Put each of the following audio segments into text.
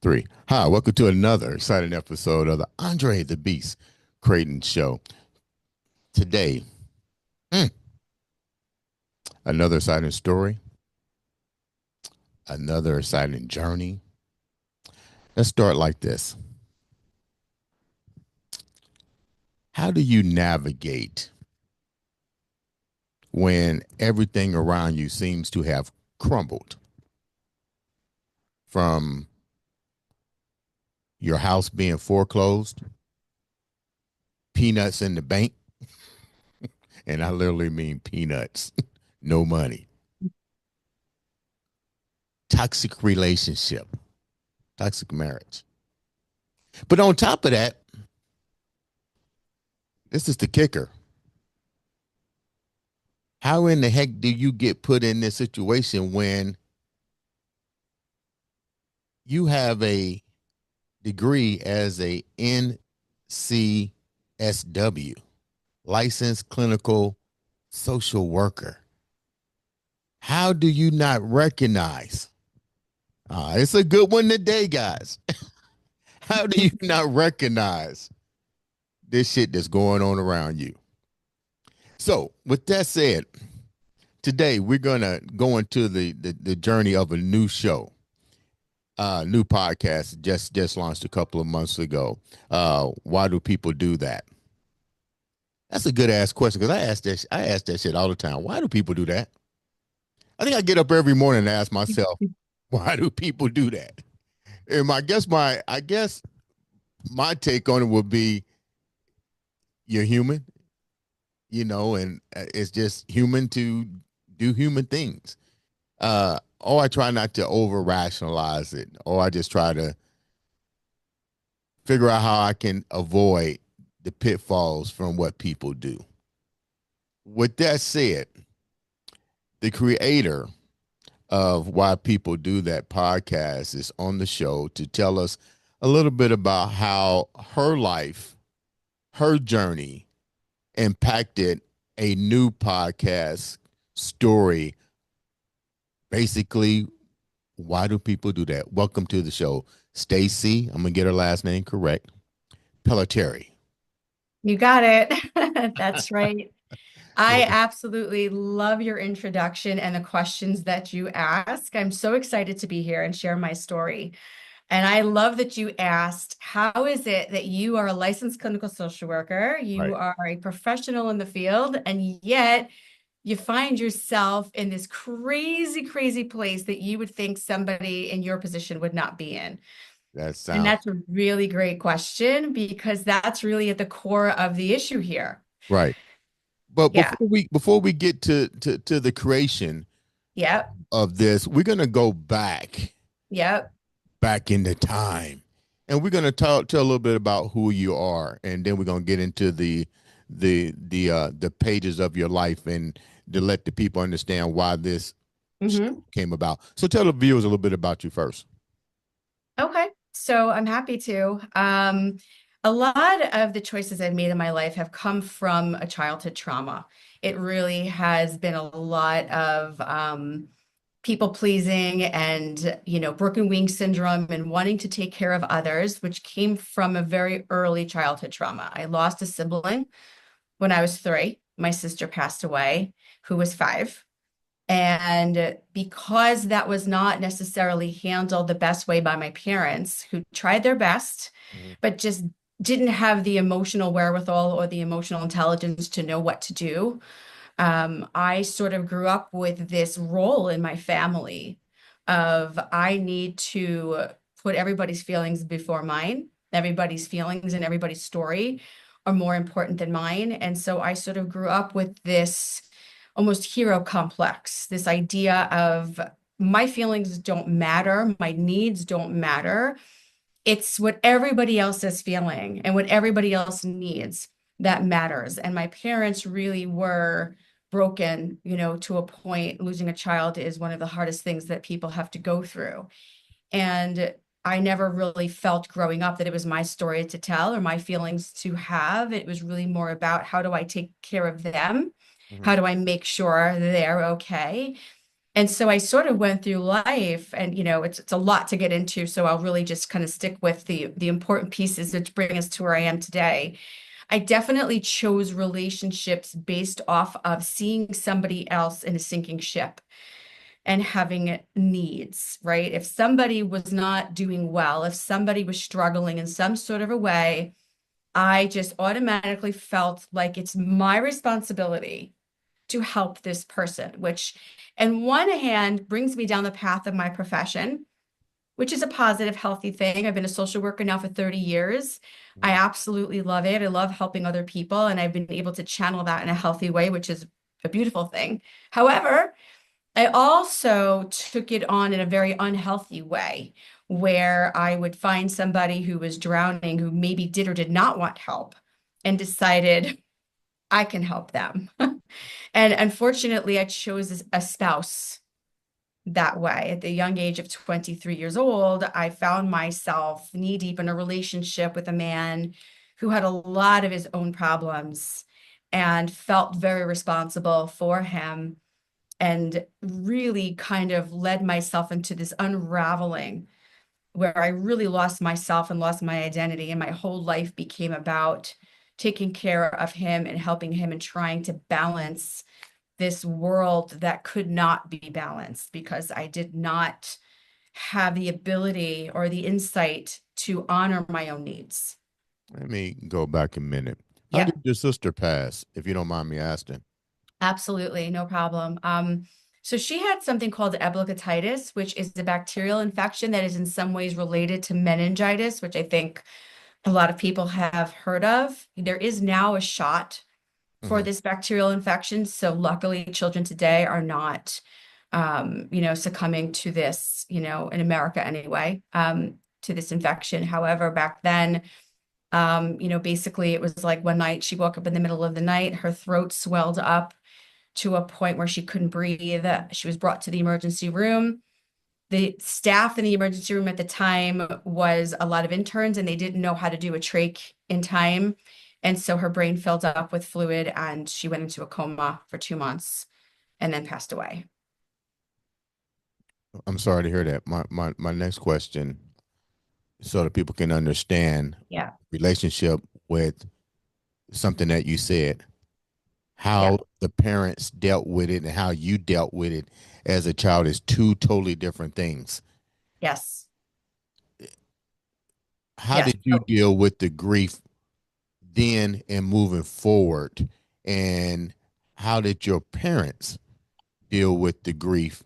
Three. Hi, welcome to another exciting episode of the Andre The Beast Crayton Show. Today, another exciting story, another exciting journey. Let's start like this. How do you navigate when everything around you seems to have crumbled? From your house being foreclosed, peanuts in the bank, and I literally mean peanuts, no money, toxic relationship, toxic marriage. But on top of that, this is the kicker. How in the heck do you get put in this situation when you have a degree as a NCSW, licensed clinical social worker? How do you not recognize? It's a good one today, guys. How do you not recognize this shit that's going on around you? So, with that said, today we're gonna go into the journey of a new show, new podcast just launched a couple of months ago. Why do people do that? That's a good ass question because I ask that shit all the time. Why do people do that? I think I get up every morning and ask myself, why do people do that? And I guess my take on it would be, you're human, and it's just human to do human things. Or I try not to over rationalize it, or I just try to figure out how I can avoid the pitfalls from what people do. With that said, the creator of Why People Do That podcast is on the show to tell us a little bit about how her life, her journey impacted a new podcast story. Basically, why do people do that? Welcome to the show, Stacy. I'm gonna get her last name correct. Pellettieri. You got it. That's right. I absolutely love your introduction and the questions that you ask. I'm so excited to be here and share my story. And I love that you asked, how is it that you are a licensed clinical social worker? You Right. are a professional in the field, and yet you find yourself in this crazy, crazy place that you would think somebody in your position would not be in. That And sounds that's a really great question because that's really at the core of the issue here. right. But Yeah. before we get to the creation Yep. of this, we're gonna go Yep. back into time, and we're gonna tell a little bit about who you are, and then we're gonna get into the pages of your life and to let the people understand why this hmm came about. So tell the viewers a little bit about you first. Okay. So I'm happy to. A lot of the choices I've made in my life have come from a childhood trauma. It really has been a lot of people pleasing and, broken wing syndrome and wanting to take care of others, which came from a very early childhood trauma. I lost a sibling when I was 3. My sister passed away, who was 5. And because that was not necessarily handled the best way by my parents, who tried their best, but just didn't have the emotional wherewithal or the emotional intelligence to know what to do, I sort of grew up with this role in my family of I need to put everybody's feelings before mine. Everybody's feelings and everybody's story are more important than mine. And so I sort of grew up with this almost hero complex, this idea of my feelings don't matter, my needs don't matter. It's what everybody else is feeling and what everybody else needs that matters. And my parents really were broken, to a point. Losing a child is one of the hardest things that people have to go through. And I never really felt growing up that it was my story to tell or my feelings to have. It was really more about how do I take care of them? Hmm. How do I make sure they're okay? And so I sort of went through life, and it's a lot to get into, so I'll really just kind of stick with the important pieces that bring us to where I am today. I definitely chose relationships based off of seeing somebody else in a sinking ship and having needs, right? If somebody was not doing well, if somebody was struggling in some sort of a way, I just automatically felt like it's my responsibility to help this person, which, in one hand, brings me down the path of my profession, which is a positive, healthy thing. I've been a social worker now for 30 years. I Hmm. absolutely love it. I love helping other people, and I've been able to channel that in a healthy way, which is a beautiful thing. However, I also took it on in a very unhealthy way, where I would find somebody who was drowning, who maybe did or did not want help, and decided I can help them. And unfortunately, I chose a spouse that way. At the young age of 23 years old, I found myself knee deep in a relationship with a man who had a lot of his own problems and felt very responsible for him, and really kind of led myself into this unraveling where I really lost myself and lost my identity. And my whole life became about taking care of him and helping him and trying to balance this world that could not be balanced because I did not have the ability or the insight to honor my own needs. Let me go back a minute. How Yep, did your sister pass, if you don't mind me asking? absolutely, no problem. So she had something called epiglottitis, which is a bacterial infection that is in some ways related to meningitis, which I think a lot of people have heard of. There is now a shot for Hmm. this bacterial infection. So luckily, children today are not, succumbing to this, in America anyway, to this infection. However, back then, basically it was like one night she woke up in the middle of the night, her throat swelled up to a point where she couldn't breathe. She was brought to the emergency room. The staff in the emergency room at the time was a lot of interns, and they didn't know how to do a trach in time. And so her brain filled up with fluid and she went into a coma for 2 months and then passed away. I'm sorry to hear that. My next question, so that people can understand Yeah. relationship with something that you said, Yeah. how the parents dealt with it and how you dealt with it as a child is two totally different things. Yes. How Yes. did you deal with the grief then and moving forward? And how did your parents deal with the grief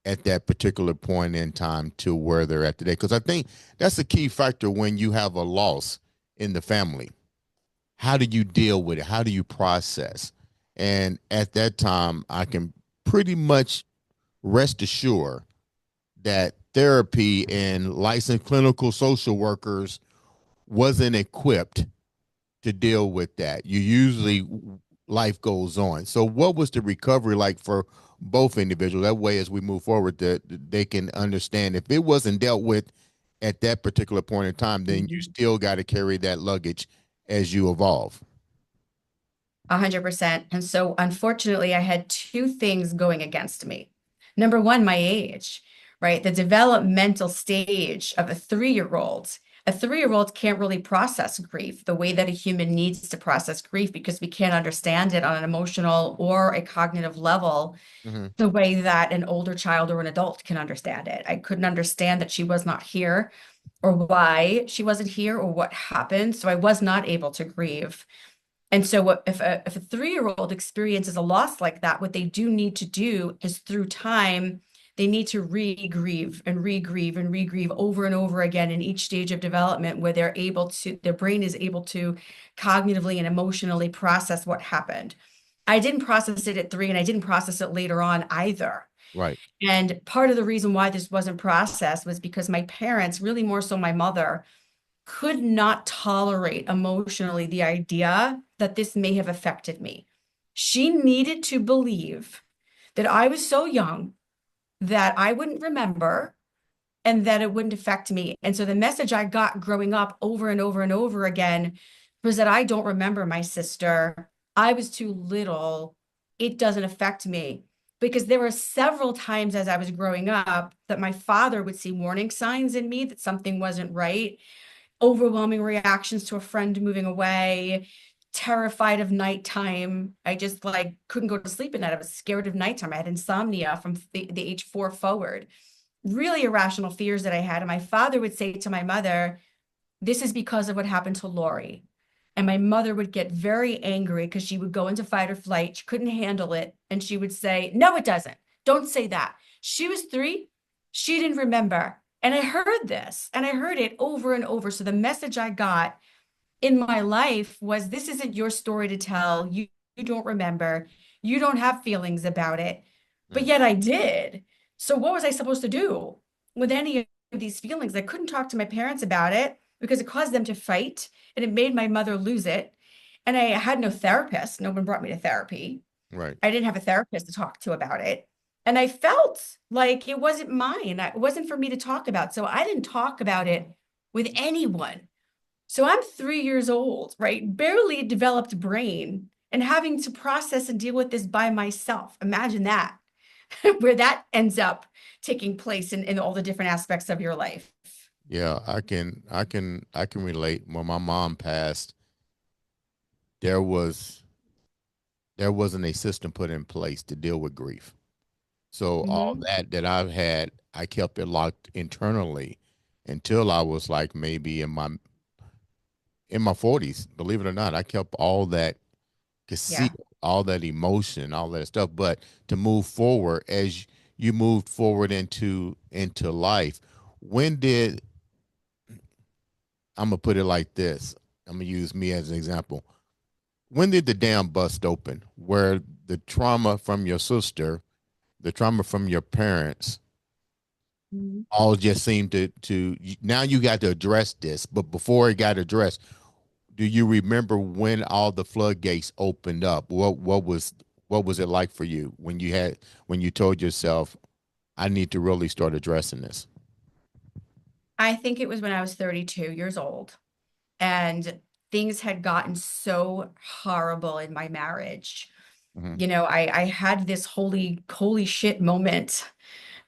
at that particular point in time to where they're at today? Because I think that's a key factor when you have a loss in the family. How do you deal with it? How do you process? And at that time, I can pretty much rest assured that therapy and licensed clinical social workers wasn't equipped to deal with that. You usually life goes on. So what was the recovery like for both individuals? That way, as we move forward, that they can understand if it wasn't dealt with at that particular point in time, then you Mhm. still got to carry that luggage as you evolve. 100%. And so, unfortunately, I had two things going against me. Number one, my age, right? The developmental stage of a 3-year-old. A 3-year-old can't really process grief the way that a human needs to process grief because we can't understand it on an emotional or a cognitive level Mm-hmm. the way that an older child or an adult can understand it. I couldn't understand that she was not here or why she wasn't here or what happened. So I was not able to grieve. And so if a 3-year-old experiences a loss like that, what they do need to do is through time, they need to re-grieve and re-grieve and re-grieve over and over again in each stage of development where their brain is able to cognitively and emotionally process what happened. I didn't process it at 3 and I didn't process it later on either. Right. And part of the reason why this wasn't processed was because my parents, really more so my mother, could not tolerate emotionally the idea that this may have affected me. She needed to believe that I was so young that I wouldn't remember and that it wouldn't affect me. And so the message I got growing up over and over and over again was that I don't remember my sister. I was too little. It doesn't affect me. Because there were several times as I was growing up that my father would see warning signs in me that something wasn't right, overwhelming reactions to a friend moving away, terrified of nighttime. I just like couldn't go to sleep at night. I was scared of nighttime. I had insomnia from the age 4 forward, really irrational fears that I had. And my father would say to my mother, "This is because of what happened to Lori." And my mother would get very angry because she would go into fight or flight. She couldn't handle it. And she would say, "No, it doesn't. Don't say that." She was 3. She didn't remember. And I heard this and I heard it over and over. So the message I got in my life was, this isn't your story to tell. You don't remember. You don't have feelings about it. But Mm. yet I did. So what was I supposed to do with any of these feelings? I couldn't talk to my parents about it because it caused them to fight and it made my mother lose it. And I had no therapist. No one brought me to therapy. Right. I didn't have a therapist to talk to about it. And I felt like it wasn't mine. It wasn't for me to talk about. So I didn't talk about it with anyone. So I'm 3 years old, right? Barely developed brain and having to process and deal with this by myself. Imagine that, where that ends up taking place in all the different aspects of your life. Yeah, I can relate. When my mom passed, there was there wasn't a system put in place to deal with grief. So all Hmm. that I've had, I kept it locked internally until I was like maybe in my 40s. Believe it or not, I kept all that Yeah. concealed, all that emotion, all that stuff. But to move forward, as you moved forward into life, when did I'm gonna put it like this? I'm gonna use me as an example. When did the dam bust open? Where the trauma from your sister, the trauma from your parents, Mhm. all just seemed to now you got to address this. But before it got addressed, do you remember when all the floodgates opened up? What was it like for you when you told yourself, I need to really start addressing this? I think it was when I was 32 years old and things had gotten so horrible in my marriage. Hmm. I had this holy shit moment.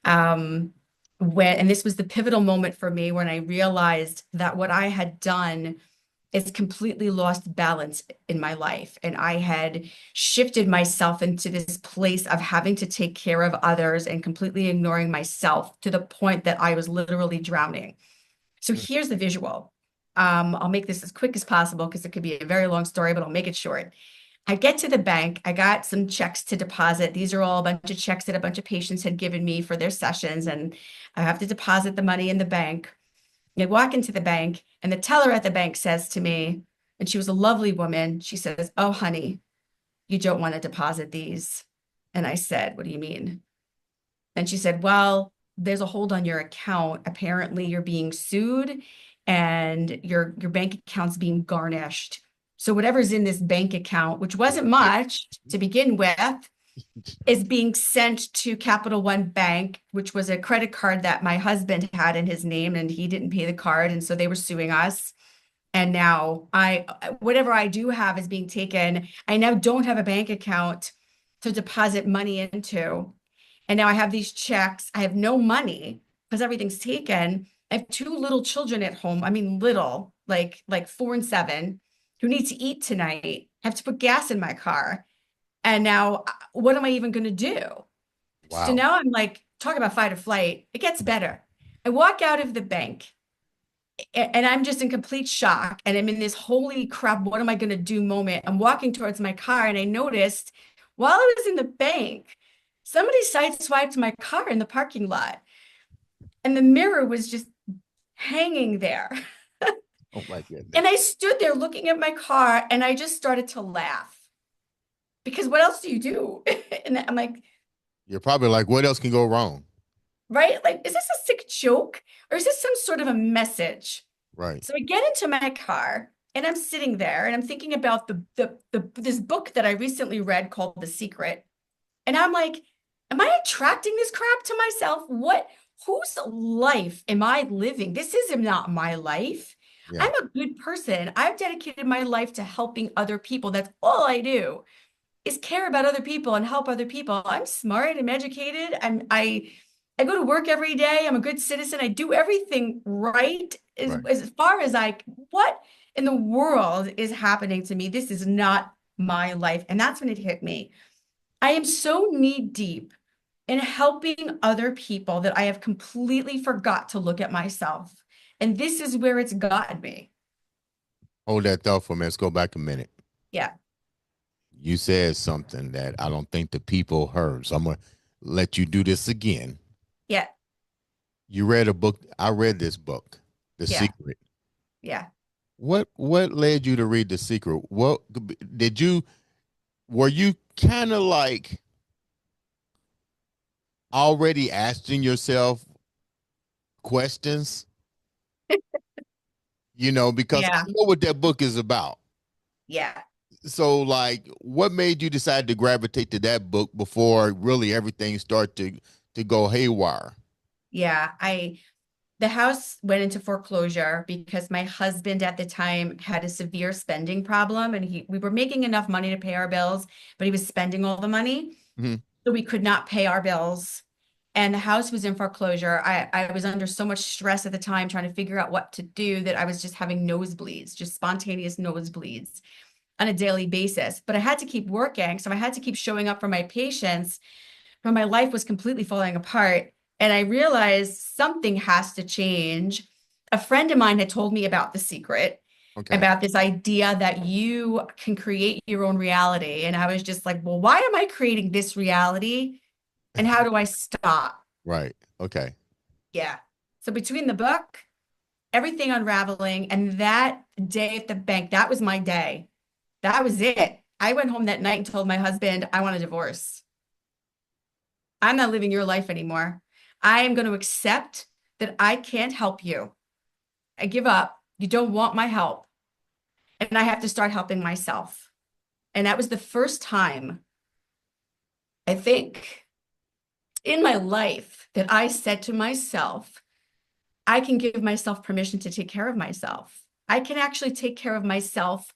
Um, and this was the pivotal moment for me when I realized that what I had done is completely lost balance in my life. And I had shifted myself into this place of having to take care of others and completely ignoring myself to the point that I was literally drowning. So here's the visual. I'll make this as quick as possible because it could be a very long story, but I'll make it short. I get to the bank. I got some checks to deposit. These are all a bunch of checks that a bunch of patients had given me for their sessions, and I have to deposit the money in the bank. I walk into the bank, and the teller at the bank says to me, and she was a lovely woman, she says, "Oh, honey, you don't want to deposit these." And I said, "What do you mean?" And she said, "Well, there's a hold on your account. Apparently, you're being sued and your bank account's being garnished. So whatever's in this bank account, which wasn't much to begin with, is being sent to Capital One Bank, which was a credit card that my husband had in his name and he didn't pay the card. And so they were suing us. And now whatever I do have is being taken. I now don't have a bank account to deposit money into. And now I have these checks. I have no money because everything's taken. I have 2 little children at home. I mean, little, like 4 and 7, who need to eat tonight. I have to put gas in my car. And now, what am I even going to do? So Wow. now I'm like, talk about fight or flight. It gets better. I walk out of the bank and I'm just in complete shock. And I'm in this holy crap, what am I going to do moment? I'm walking towards my car and I noticed while I was in the bank, somebody sideswiped my car in the parking lot and the mirror was just hanging there. Oh my And goodness. I stood there looking at my car and I just started to laugh because what else do you do? And I'm like, You're probably like, what else can go wrong? right? Like, is this a sick joke or is this some sort of a message? Right. So I get into my car And I'm sitting there and I'm thinking about this book that I recently read called The Secret. And I'm like, am I attracting this crap to myself? Whose life am I living? This is not my life. Yeah. I'm a good person. I've dedicated my life to helping other people. That's all I do is care about other people and help other people. I'm smart, I'm educated, I go to work every day. I'm a good citizen. I do everything right Right. as far as what in the world is happening to me? This is not my life. And that's when it hit me. I am so knee deep in helping other people that I have completely forgot to look at myself. And this is where it's gotten me. Hold that thought for a minute. Let's go back a minute. Yeah. You said something that I don't think the people heard. So I'm going to let you do this again. Yeah. You read a book. I read this book, The Yeah. Secret. Yeah. What led you to read The Secret? What did you were you kind of like already asking yourself questions? Because I Yeah. know what that book is about. Yeah. So like what made you decide to gravitate to that book before really everything started to go haywire? Yeah. The house went into foreclosure because my husband at the time had a severe spending problem and we were making enough money to pay our bills, but he was spending all the money. Mhm. So we could not pay our bills. And the house was in foreclosure. I was under so much stress at the time trying to figure out what to do that I was just having nosebleeds, just spontaneous nosebleeds on a daily basis. But I had to keep working. So I had to keep showing up for my patients when my life was completely falling apart. And I realized something has to change. A friend of mine had told me about The Secret, Okay. about this idea that you can create your own reality. And I was just like, well, why am I creating this reality? And how do I stop? Right. Okay. Yeah. So between the book, everything unraveling, and that day at the bank, that was my day. That was it. I went home that night and told my husband, I want a divorce. I'm not living your life anymore. I am going to accept that I can't help you. I give up. You don't want my help. And I have to start helping myself. And that was the first time, I think, in my life that I said to myself, I can give myself permission to take care of myself. I can actually take care of myself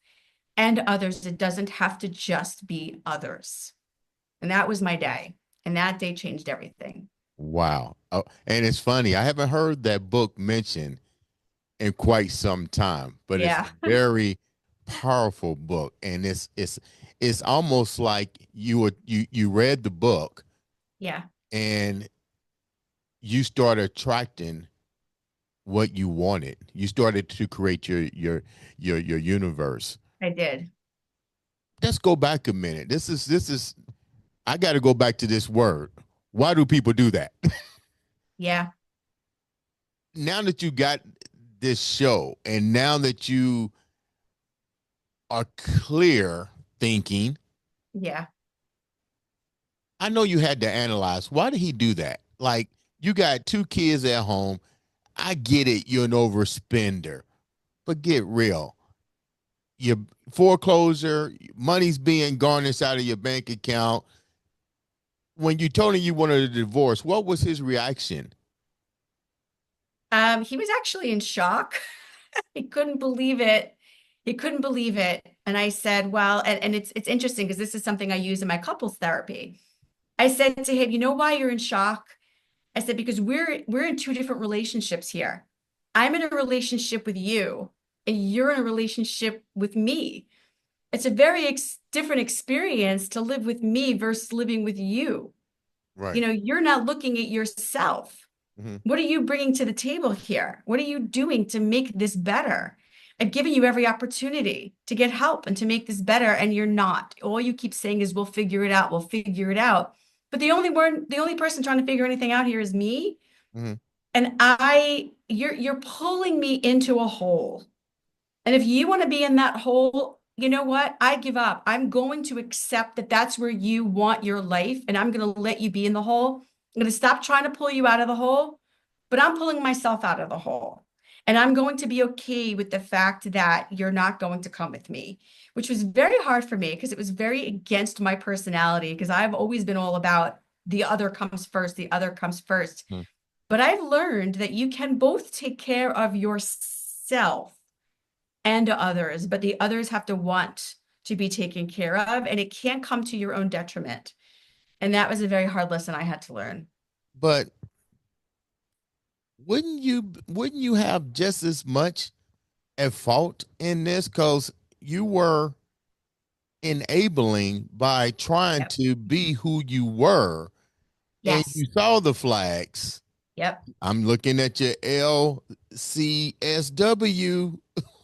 and others. It doesn't have to just be others. And that was my day. And that day changed everything. Wow. Oh, and it's funny. I haven't heard that book mentioned in quite some time, but it's a Yeah. very powerful book, and it's almost like you read the book Yeah, and you start attracting what you wanted. You started to create your universe. I did. Let's go back a minute. This is I got to go back to this word. Why do people do that? Yeah, Now that you got this show and now that you are clear thinking, yeah. I know you had to analyze why did he do that? Like you got two kids at home. I get it, you're an overspender, but get real. Your foreclosure, money's being garnished out of your bank account. When you told him you wanted a divorce, what was his reaction? He was actually in shock. He couldn't believe it. He couldn't believe it. And I said, well, and it's interesting because this is something I use in my couples therapy. I said to him, you know why you're in shock? I said, because we're in two different relationships here. I'm in a relationship with you, and you're in a relationship with me. It's a very different experience to live with me versus living with you. You Right. know, you're not looking at yourself. Mm-hmm. What are you bringing to the table here? What are you doing to make this better? I've given you every opportunity to get help and to make this better, and you're not. All you keep saying is, we'll figure it out. We'll figure it out. But the only person trying to figure anything out here is me. Mm-hmm. And you're pulling me into a hole. And if you want to be in that hole, you know what? I give up. I'm going to accept that that's where you want your life, and I'm going to let you be in the hole. I'm going to stop trying to pull you out of the hole, but I'm pulling myself out of the hole. And I'm going to be okay with the fact that you're not going to come with me, which was very hard for me because it was very against my personality because I've always been all about the other comes first, the other comes first. Mm. But I've learned that you can both take care of yourself and others, but the others have to want to be taken care of, and it can't come to your own detriment. And that was a very hard lesson I had to learn. But wouldn't you have just as much at fault in this? Because you were enabling by trying Yep. to be who you were, and Yes. you saw the flags. Yep. I'm looking at your LCSW.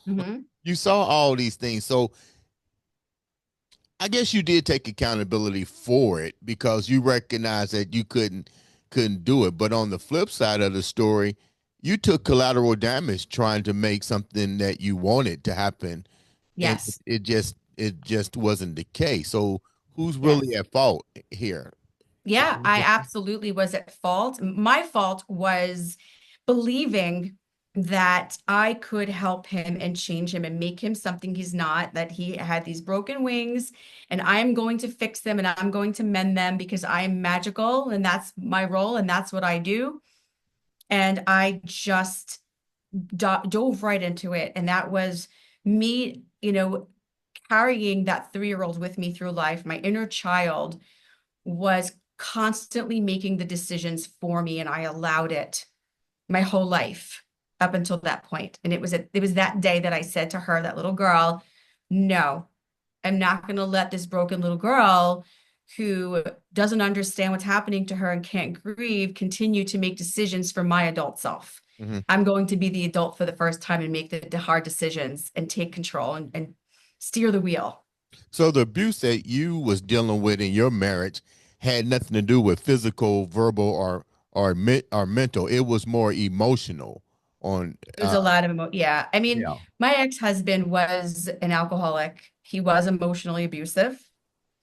Hmm. You saw all these things. So I guess you did take accountability for it because you recognized that you couldn't do it. But on the flip side of the story, you took collateral damage trying to make something that you wanted to happen, and Yes. it just wasn't the case. So who's really Yes. at fault here? Yeah, I absolutely was at fault. My fault was believing that I could help him and change him and make him something he's not, that he had these broken wings and I'm going to fix them and I'm going to mend them because I am magical and that's my role and that's what I do. And I just dove right into it. And that was me, carrying that 3-year-old with me through life. My inner child was constantly making the decisions for me, and I allowed it my whole life up until that point. And it was that day that I said to her, that little girl, no, I'm not going to let this broken little girl who doesn't understand what's happening to her and can't grieve continue to make decisions for my adult self. Mhm. I'm going to be the adult for the first time and make the hard decisions and take control and steer the wheel. So the abuse that you was dealing with in your marriage had nothing to do with physical, verbal, or mental. It was more emotional. On It was a lot of yeah. I mean, Yeah. my ex-husband was an alcoholic. He was emotionally abusive.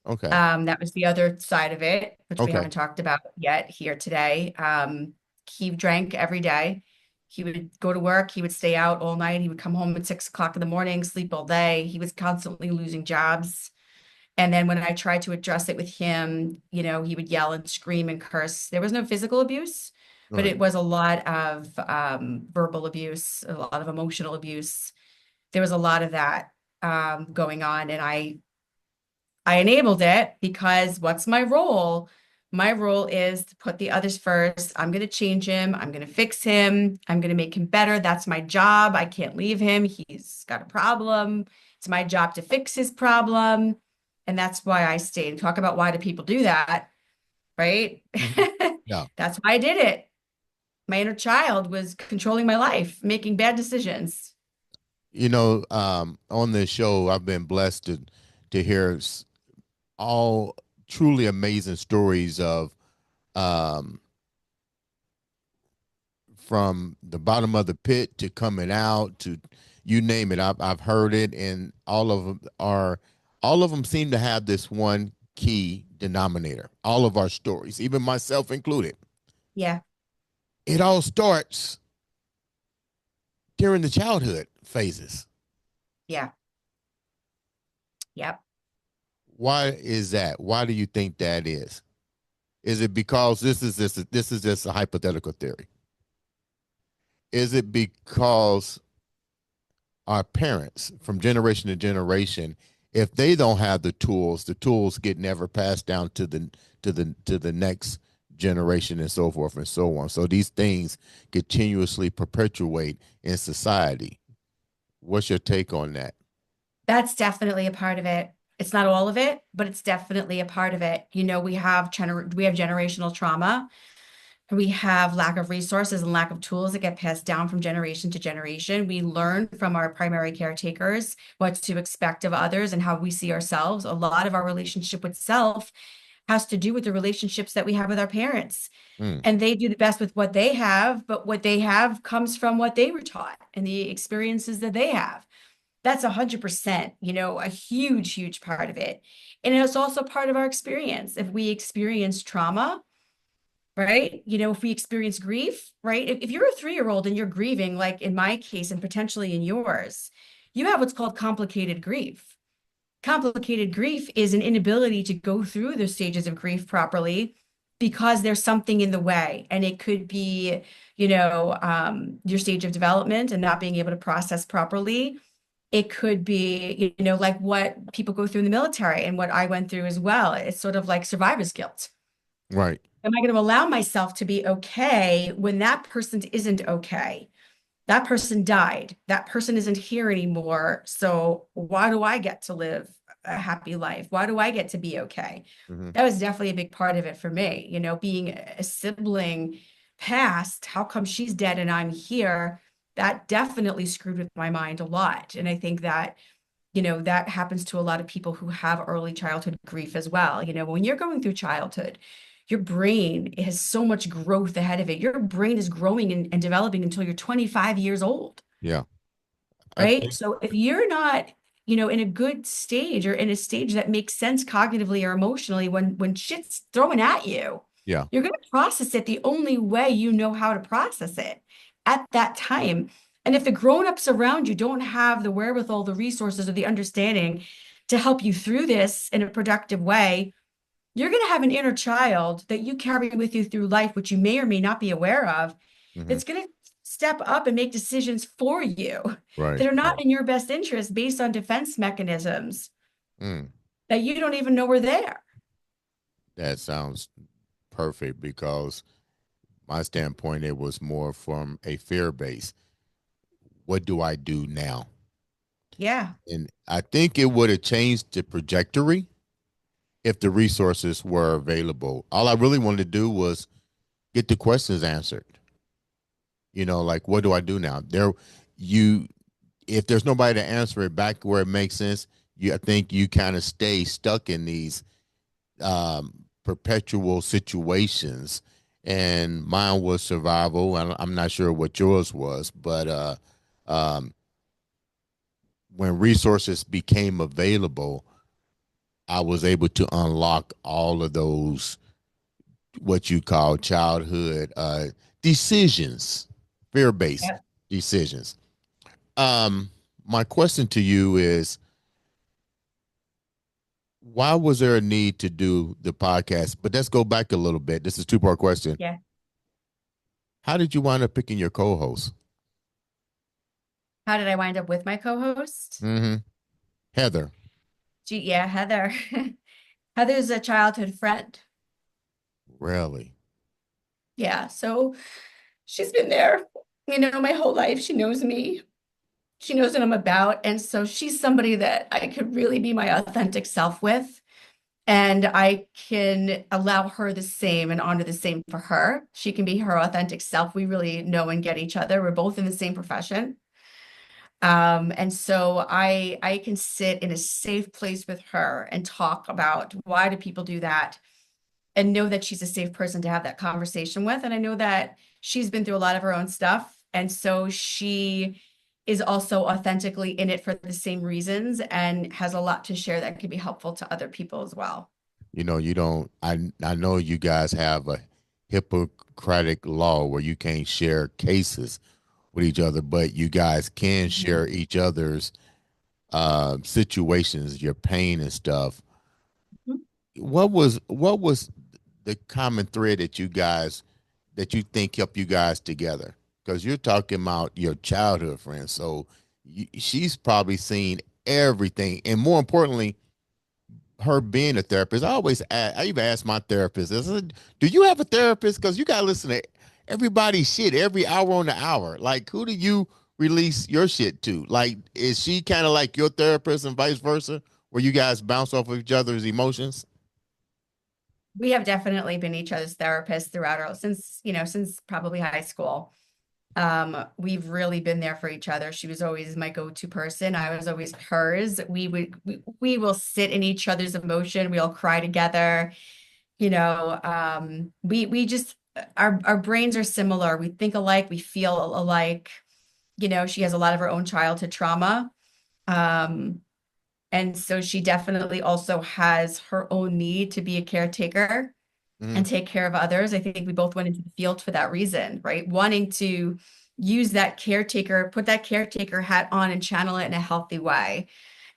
Okay. That was the other side of it, which we Okay. haven't talked about yet here today. He drank every day. He would go to work. He would stay out all night. He would come home at 6 o'clock in the morning, sleep all day. He was constantly losing jobs. And then when I tried to address it with him, he would yell and scream and curse. There was no physical abuse, All but right. it was a lot of verbal abuse, a lot of emotional abuse. There was a lot of that going on. And I enabled it because what's my role? My role is to put the others first. I'm going to change him. I'm going to fix him. I'm going to make him better. That's my job. I can't leave him. He's got a problem. It's my job to fix his problem. And that's why I stayed. Talk about why do people do that, right? Mhm. Yeah. That's why I did it. My inner child was controlling my life, making bad decisions. On this show, I've been blessed to hear all truly amazing stories of um, from the bottom of the pit to coming out to you name it. I've heard it, and all of them seem to have this one key denominator. All of our stories, even myself included, Yeah, it all starts during the childhood phases. yeah, yep. Why is that? Why do you think that is? Is it because this is just a hypothetical theory? Is it because our parents from generation to generation, if they don't have the tools get never passed down to the next generation and so forth and so on. So these things continuously perpetuate in society. What's your take on that? That's definitely a part of it. It's not all of it, but it's definitely a part of it. We have generational trauma. We have lack of resources and lack of tools that get passed down from generation to generation. We learn from our primary caretakers what to expect of others and how we see ourselves. A lot of our relationship with self has to do with the relationships that we have with our parents. Mm, And they do the best with what they have, but what they have comes from what they were taught and the experiences that they have. That's 100%, a huge, huge part of it. And it's also part of our experience. If we experience trauma, right? If we experience grief, right? If you're a 3-year-old and you're grieving, like in my case and potentially in yours, you have what's called complicated grief. Complicated grief is an inability to go through the stages of grief properly because there's something in the way. And it could be, your stage of development and not being able to process properly. It could be, like what people go through in the military and what I went through as well. It's sort of like survivor's guilt. Right. Am I going to allow myself to be okay when that person isn't okay? That person died. That person isn't here anymore. So why do I get to live a happy life? Why do I get to be okay? Hmm. That was definitely a big part of it for me. Being a sibling past, how come she's dead and I'm here? That definitely screwed with my mind a lot. And I think that that happens to a lot of people who have early childhood grief as well. When you're going through childhood, your brain has so much growth ahead of it. Your brain is growing and developing until you're 25 years old, Yeah. I right? think. So if you're not, in a good stage or in a stage that makes sense cognitively or emotionally, when shit's thrown at you, Yeah. you're going to process it the only way you know how to process it at that time. And if the grown-ups around you don't have the wherewithal, the resources, or the understanding to help you through this in a productive way, you're going to have an inner child that you carry with you through life, which you may or may not be aware of, Hmm. that's going to step up and make decisions for you Right. that are Right. not in your best interest based on defense mechanisms Mm. that you don't even know were there. That sounds perfect because my standpoint, it was more from a fear base. What do I do now? Yeah. And I think it would have changed the trajectory if the resources were available. All I really wanted to do was get the questions answered. Like what do I do now? You if there's nobody to answer it back where it makes sense, I think you kind of stay stuck in these perpetual situations. And mine was survival. I'm not sure what yours was, but um, when resources became available, I was able to unlock all of those what you call childhood decisions, fear-based Yeah. decisions. Um, my question to you is, why was there a need to do the podcast? But let's go back a little bit. This is a two-part question. Yeah. How did you wind up picking your co-host? How did I wind up with my co-host? Mm-hmm. Heather. Yeah, Heather. Heather's a childhood friend. Really? Yeah. So she's been there, my whole life. She knows me. She knows what I'm about. And so she's somebody that I could really be my authentic self with. And I can allow her the same and honor the same for her. She can be her authentic self. We really know and get each other. We're both in the same profession. And so I can sit in a safe place with her and talk about why do people do that and know that she's a safe person to have that conversation with. And I know that she's been through a lot of her own stuff. And so she is also authentically in it for the same reasons and has a lot to share that could be helpful to other people as well. You don't. I know you guys have a Hippocratic law where you can't share cases with each other, but you guys can Mhm. share each other's situations, your pain and stuff. What was the common thread that you think helped you guys together? Because you're talking about your childhood friend, so she's probably seen everything, and more importantly, her being a therapist. I even asked my therapist, I said, "Do you have a therapist? Because you got to listen to everybody's shit every hour on the hour. Like, who do you release your shit to? Like, is she kind of like your therapist and vice versa, where you guys bounce off of each other's emotions?" We have definitely been each other's therapists throughout our since probably high school. We've really been there for each other. She was always my go-to person. I was always hers. We will sit in each other's emotion. We'll cry together. We just our brains are similar. We think alike, we feel alike. She has a lot of her own childhood trauma. Um, and so she definitely also has her own need to be a caretaker. Hmm. and take care of others. I think we both went into the field for that reason, right? Wanting to use that caretaker, put that caretaker hat on and channel it in a healthy way.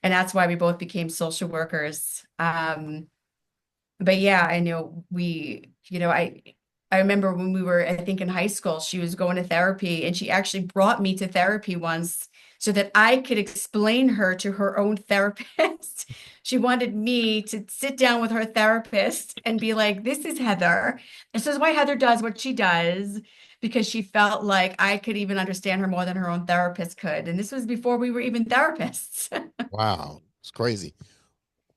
And that's why we both became social workers. But yeah, I know I remember when we were, I think in high school, she was going to therapy and she actually brought me to therapy once so that I could explain her to her own therapist. She wanted me to sit down with her therapist and be like, this is Heather. This is why Heather does what she does, because she felt like I could even understand her more than her own therapist could. And this was before we were even therapists. Wow, it's crazy.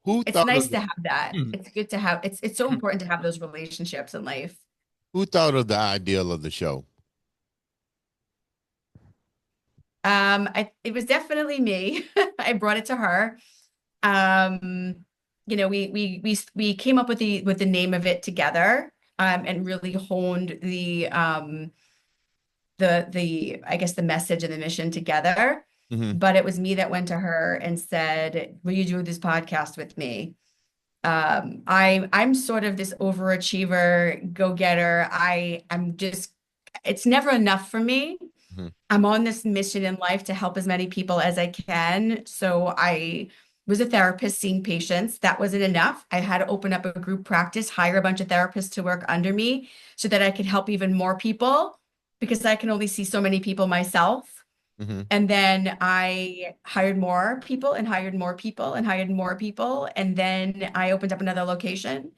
Who It's thought of nice the, to have that. Mhm. It's good to have, it's so important to have those relationships in life. Who thought of the ideal of the show? It was definitely me. I brought it to her. Um, we came up with the name of it together, and really honed the I guess the message and the mission together. Hmm. But it was me that went to her and said, "Will you do this podcast with me?" I'm sort of this overachiever, go-getter. I'm just, it's never enough for me. Hmm. I'm on this mission in life to help as many people as I can. So I was a therapist seeing patients. That wasn't enough. I had to open up a group practice, hire a bunch of therapists to work under me so that I could help even more people because I can only see so many people myself. Hmm. And then I hired more people and hired more people and hired more people. And then I opened up another location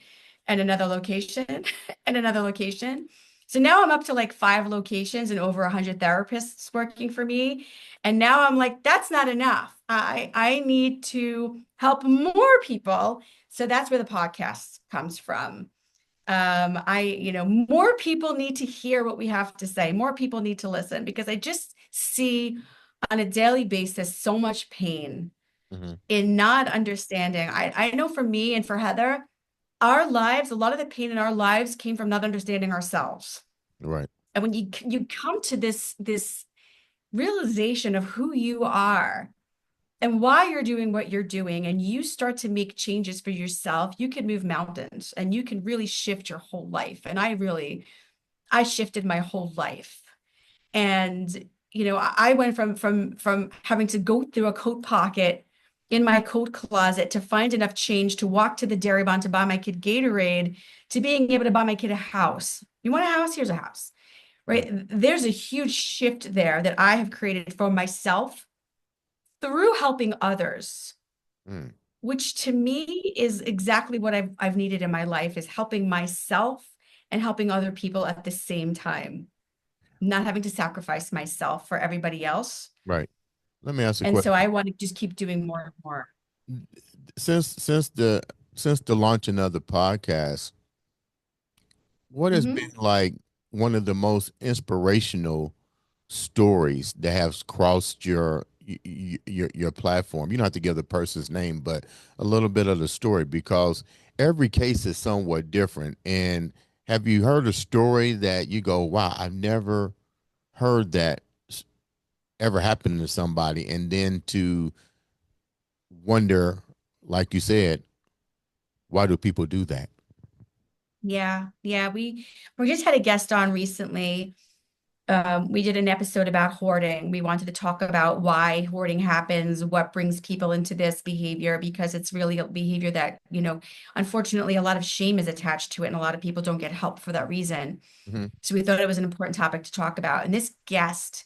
and another location and another location. So now I'm up to like 5 locations and over 100 therapists working for me. And now I'm like, that's not enough. I need to help more people. So that's where the podcast comes from. More people need to hear what we have to say. More people need to listen because I just see on a daily basis so much pain Hmm. in not understanding. I know for me and for Heather, our lives, a lot of the pain in our lives came from not understanding ourselves. Right. And when you come to this realization of who you are and why you're doing what you're doing, and you start to make changes for yourself, you can move mountains and you can really shift your whole life. And I shifted my whole life. And I went from having to go through a coat pocket in my coat closet to find enough change to walk to the dairy barn to buy my kid Gatorade, to being able to buy my kid a house. You want a house? Here's a house, right? There's a huge shift there that I have created for myself through helping others, Mm. which to me is exactly what I've needed in my life, is helping myself and helping other people at the same time, not having to sacrifice myself for everybody else. Right. Let me ask a And so question. I want to just keep doing more and more. Since the launching of the podcast, what has been Hmm. like one of the most inspirational stories that have crossed your platform? You don't have to give the person's name, but a little bit of the story, because every case is somewhat different. And have you heard a story that you go, wow, I've never heard that ever happened to somebody, and then to wonder, like you said, why do people do that? Yeah, yeah. We just had a guest on recently. We did an episode about hoarding. We wanted to talk about why hoarding happens, what brings people into this behavior, because it's really a behavior that, unfortunately, a lot of shame is attached to it, and a lot of people don't get help for that reason. Hmm. So we thought it was an important topic to talk about. And this guest,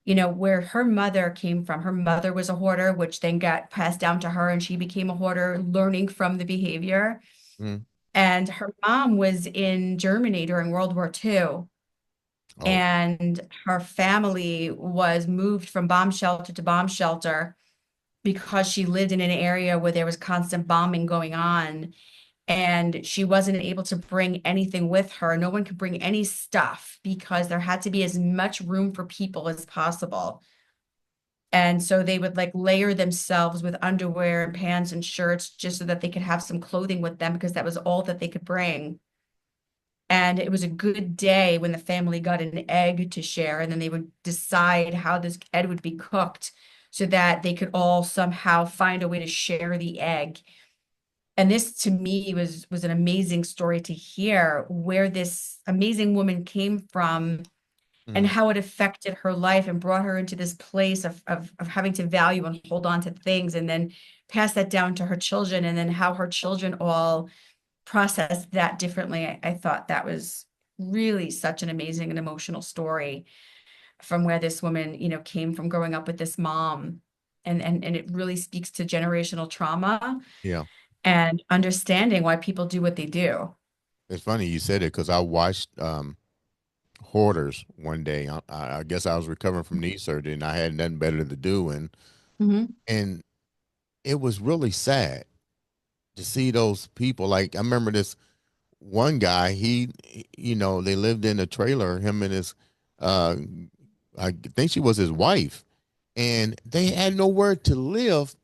where her mother came from, her mother was a hoarder, which then got passed down to her, and she became a hoarder, learning from the behavior. Hmm. And her mom was in Germany during World War II, Oh. and her family was moved from bomb shelter to bomb shelter because she lived in an area where there was constant bombing going on, and she wasn't able to bring anything with her. No one could bring any stuff because there had to be as much room for people as possible. And so they would like layer themselves with underwear and pants and shirts just so that they could have some clothing with them because that was all that they could bring. And it was a good day when the family got an egg to share, and then they would decide how this egg would be cooked so that they could all somehow find a way to share the egg. And this to me was an amazing story to hear where this amazing woman came from and Mm, how it affected her life and brought her into this place of having to value and hold on to things and then pass that down to her children and then how her children all processed that differently. I thought that was really such an amazing and emotional story from where this woman, came from growing up with this mom. And it really speaks to generational trauma yeah. and understanding why people do what they do. It's funny you said it because I watched Hoarders one day. I guess I was recovering from knee surgery and I had nothing better to do, Mhm. and it was really sad to see those people. Like I remember this one guy. They lived in a trailer. Him and his, uh, I think she was his wife, and they had nowhere to live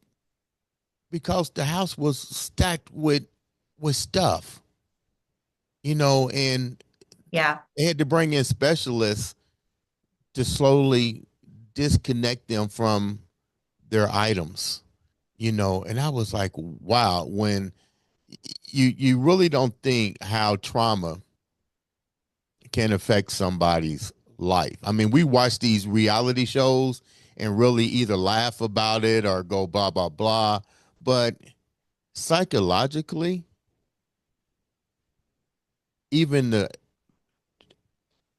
because the house was stacked with stuff. And Yeah. they had to bring in specialists to slowly disconnect them from their items. And I was like, wow, when you really don't think how trauma can affect somebody's life. I mean, we watch these reality shows and really either laugh about it or go blah blah blah, but psychologically, even the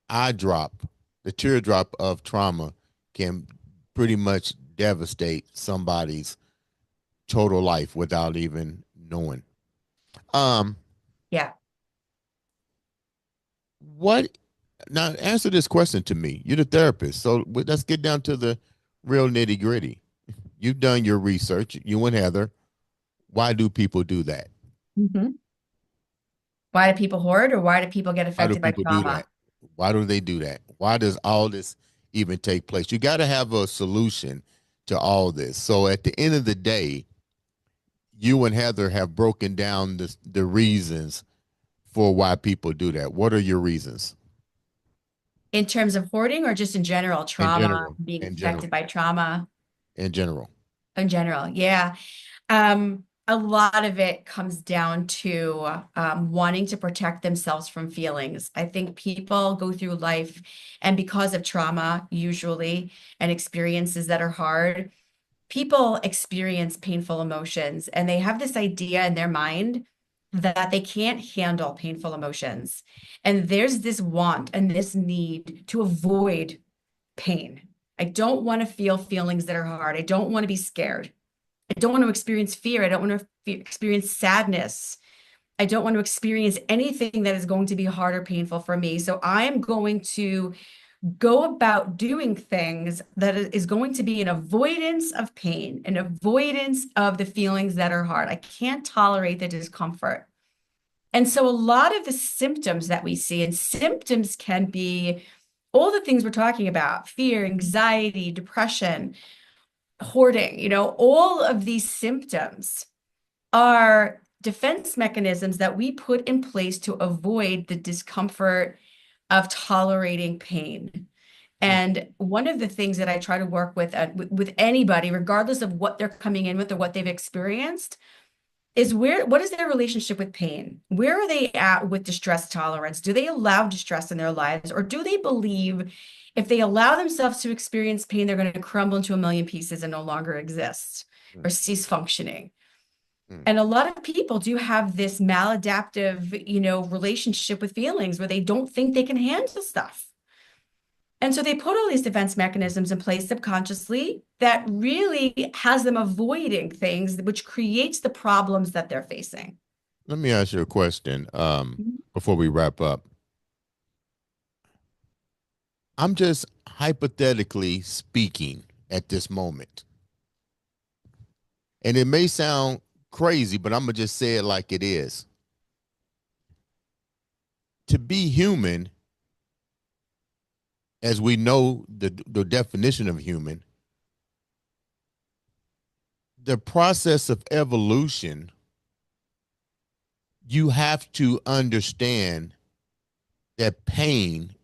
eye drop, the teardrop of trauma can pretty much devastate somebody's total life without even knowing. Um, Yeah. what now? Answer this question to me. You're the therapist, so let's get down to the real nitty gritty. You've done your research. You and Heather. Why do people do that? Mhm. Why do people hoard or why do people get Why do affected by people do trauma? that? Why do they do that? Why does all this even take place? You got to have a solution to all this. So at the end of the day, you and Heather have broken down the reasons for why people do that. What are your reasons In terms of hoarding or just in general, in trauma, general? being In general, affected by trauma in general. in general? Yeah. A lot of it comes down to wanting to protect themselves from feelings. I think people go through life, and because of trauma, usually, and experiences that are hard, people experience painful emotions, and they have this idea in their mind that they can't handle painful emotions. And there's this want and this need to avoid pain. I don't want to feel feelings that are hard. I don't want to be scared. I don't want to experience fear. I don't want to experience sadness. I don't want to experience anything that is going to be hard or painful for me. So I am going to go about doing things that is going to be an avoidance of pain, an avoidance of the feelings that are hard. I can't tolerate the discomfort. And so a lot of the symptoms that we see, and symptoms can be all the things we're talking about, fear, anxiety, depression, hoarding, all of these symptoms are defense mechanisms that we put in place to avoid the discomfort of tolerating pain. Mm. And one of the things that I try to work with anybody, regardless of what they're coming in with or what they've experienced, is what is their relationship with pain? Where are they at with distress tolerance? Do they allow distress in their lives, or do they believe if they allow themselves to experience pain, they're going to crumble into a million pieces and no longer exist Mm. or cease functioning? Mm. And a lot of people do have this maladaptive, relationship with feelings where they don't think they can handle stuff. And so they put all these defense mechanisms in place subconsciously that really has them avoiding things, which creates the problems that they're facing. Let me ask you a question Mhm. before we wrap up. I'm just hypothetically speaking at this moment. And it may sound crazy, but I'm going to just say it like it is. To be human, as we know the definition of human, the process of evolution, you have to understand that pain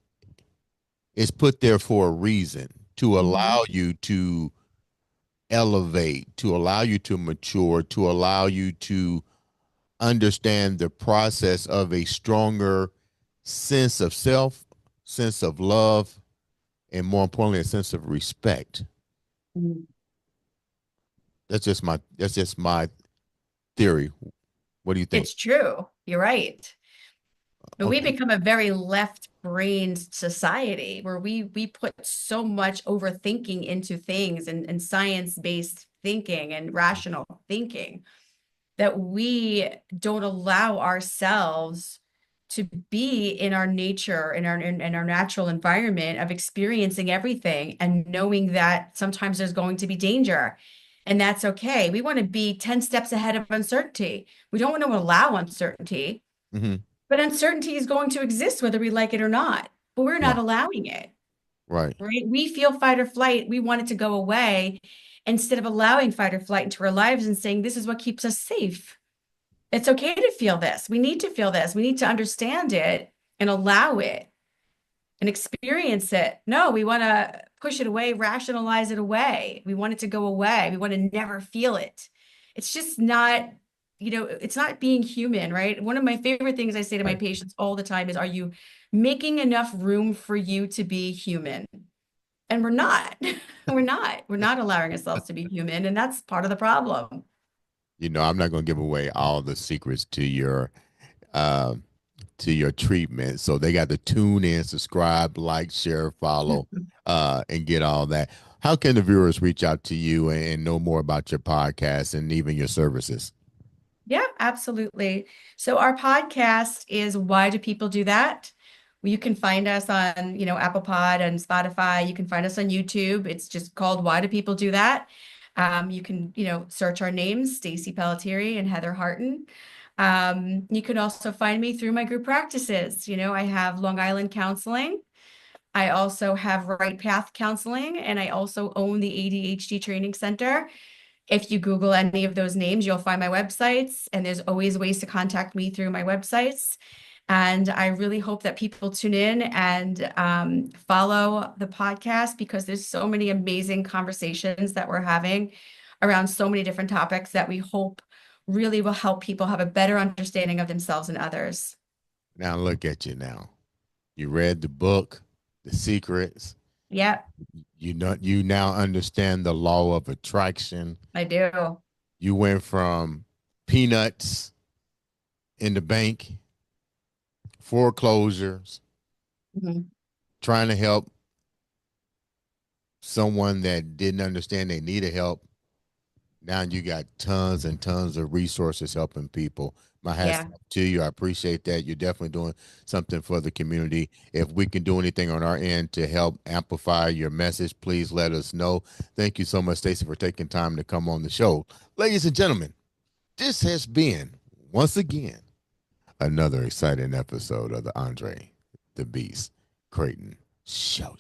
is put there for a reason to Mhm. allow you to elevate, to allow you to mature, to allow you to understand the process of a stronger sense of self, sense of love, and more importantly, a sense of respect. Mm. That's just my theory. What do you think? It's true. You're right. But we Okay. become a very left-brained society where we put so much overthinking into things and science-based thinking and rational thinking that we don't allow ourselves to be in our nature, in our natural environment of experiencing everything and knowing that sometimes there's going to be danger. And that's okay. We want to be 10 steps ahead of uncertainty. We don't want to allow uncertainty, Hmm. but uncertainty is going to exist whether we like it or not. But we're not Right. allowing it, Right. right? We feel fight or flight. We want it to go away instead of allowing fight or flight into our lives and saying, this is what keeps us safe. It's okay to feel this. We need to feel this. We need to understand it and allow it and experience it. No, we want to push it away, rationalize it away. We want it to go away. We want to never feel it. It's just not, it's not being human, right? One of my favorite things I say to my Right. patients all the time is, are you making enough room for you to be human? And we're not. We're not. We're not allowing ourselves to be human. And that's part of the problem. I'm not going to give away all the secrets uh, to your treatment. So they got to tune in, subscribe, like, share, follow, and get all that. How can the viewers reach out to you and know more about your podcast and even your services? Yeah, absolutely. So our podcast is Why Do People Do That? Well, you can find us on, Apple Pod and Spotify. You can find us on YouTube. It's just called Why Do People Do That? You can, search our names, Stacy Pellettieri and Heather Harton. You can also find me through my group practices. I have Long Island Counseling. I also have Right Path Counseling, and I also own the ADHD Training Center. If you Google any of those names, you'll find my websites, and there's always ways to contact me through my websites. And I really hope that people tune in and follow the podcast because there's so many amazing conversations that we're having around so many different topics that we hope really will help people have a better understanding of themselves and others. Now look at you now. You read the book, The Secrets. Yep, You now understand the law of attraction. I do. You went from peanuts in the bank, foreclosures, Mhm. trying to help someone that didn't understand they needed help. Now you got tons and tons of resources helping people. My hats Yeah. off to you. I appreciate that. You're definitely doing something for the community. If we can do anything on our end to help amplify your message, please let us know. Thank you so much, Stacy, for taking time to come on the show. Ladies and gentlemen, this has been, once again, another exciting episode of the Andre the Beast Crayton Show.